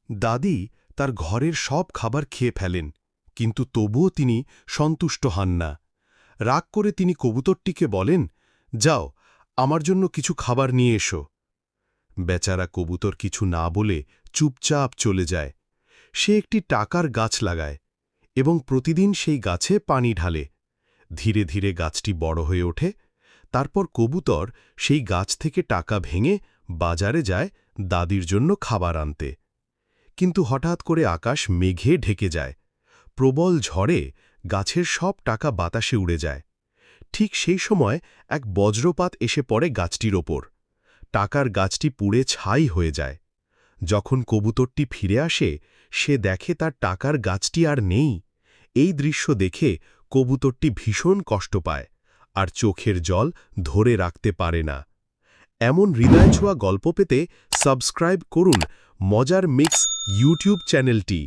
দাদি তার ঘরের সব খাবার খেয়ে ফেলেন, কিন্তু তবুও তিনি সন্তুষ্ট হন না। রাগ করে তিনি কবুতরটিকে বলেন, যাও, আমার জন্য কিছু খাবার নিয়ে এসো। বেচারা কবুতর কিছু না বলে চুপচাপ চলে যায়। সে একটি টাকার গাছ লাগায় এবং প্রতিদিন সেই গাছে পানি ঢালে। ধীরে ধীরে গাছটি বড় হয়ে ওঠে। তারপর কবুতর সেই গাছ থেকে টাকা ভেঙে বাজারে যায় দাদির জন্য খাবার আনতে। কিন্তু হঠাৎ করে আকাশ মেঘে ঢেকে যায়। প্রবল ঝড়ে গাছের সব টাকা বাতাসে উড়ে যায়। ঠিক সেই সময় এক বজ্রপাত এসে পড়ে গাছটির ওপর। টাকার গাছটি পুড়ে ছাই হয়ে যায়। যখন কবুতরটি ফিরে আসে, সে দেখে তার টাকার গাছটি আর নেই। এই দৃশ্য দেখে কবুতরটি ভীষণ কষ্ট পায় আর চোখের জল ধরে রাখতে পারে না। এমন হৃদয়ছোঁয়া গল্প পেতে সাবস্ক্রাইব করুন মজার মিক্স ইউটিউব চ্যানেলটি।